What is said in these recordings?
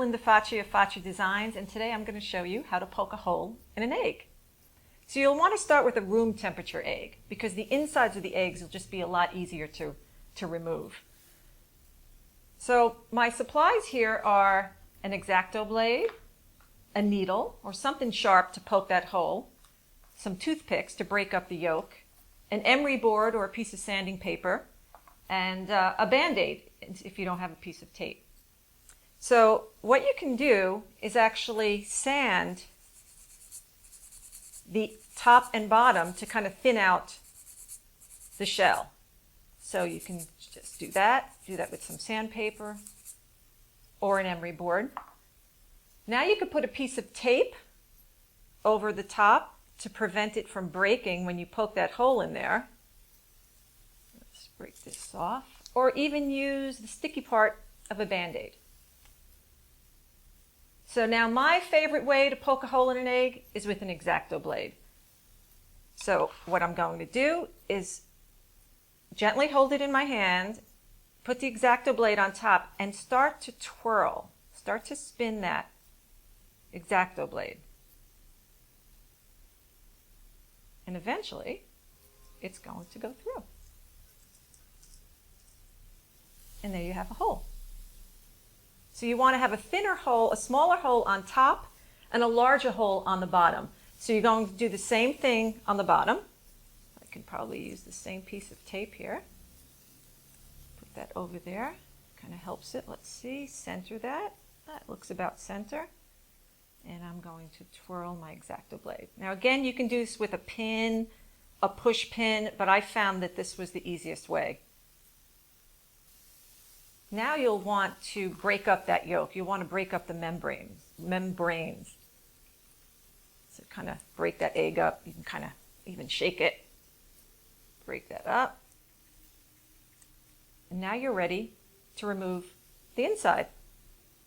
Linda Facci of Facci Designs, and today I'm going to show you how to poke a hole in an egg. So you'll want to start with a room temperature egg because the insides of the eggs will just be a lot easier to remove. So my supplies here are an X-Acto blade, a needle or something sharp to poke that hole, some toothpicks to break up the yolk, an emery board or a piece of sanding paper, and a Band-Aid if you don't have a piece of tape. So what you can do is actually sand the top and bottom to kind of thin out the shell. So you can just do that with some sandpaper or an emery board. Now you could put a piece of tape over the top to prevent it from breaking when you poke that hole in there. Let's break this off. Or even use the sticky part of a Band-Aid. So now my favorite way to poke a hole in an egg is with an X-Acto blade. So what I'm going to do is gently hold it in my hand, put the X-Acto blade on top, and start to twirl. Start to spin that X-Acto blade. And eventually, it's going to go through. And there you have a hole. So you want to have a thinner hole, a smaller hole on top, and a larger hole on the bottom. So you're going to do the same thing on the bottom. I can probably use the same piece of tape here. Put that over there. Kind of helps it. Let's see. Center that. That looks about center. And I'm going to twirl my X-Acto blade. Now again, you can do this with a pin, a push pin, but I found that this was the easiest way. Now you'll want to break up that yolk. You want to break up the membranes. So kind of break that egg up. You can kind of even shake it. Break that up. And now you're ready to remove the inside.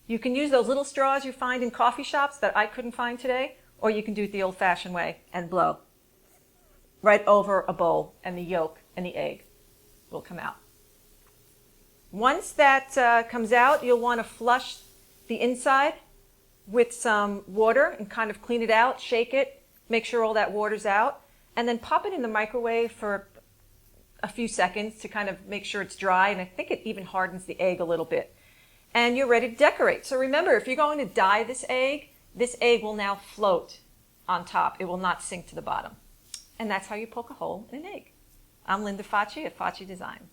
You can use those little straws you find in coffee shops that I couldn't find today, or you can do it the old-fashioned way and blow right over a bowl, and the yolk and the egg will come out. Once that comes out, you'll want to flush the inside with some water and kind of clean it out, shake it, make sure all that water's out, and then pop it in the microwave for a few seconds to kind of make sure it's dry, and I think it even hardens the egg a little bit. And you're ready to decorate. So remember, if you're going to dye this egg will now float on top. It will not sink to the bottom. And that's how you poke a hole in an egg. I'm Linda Facci at Facci Designs.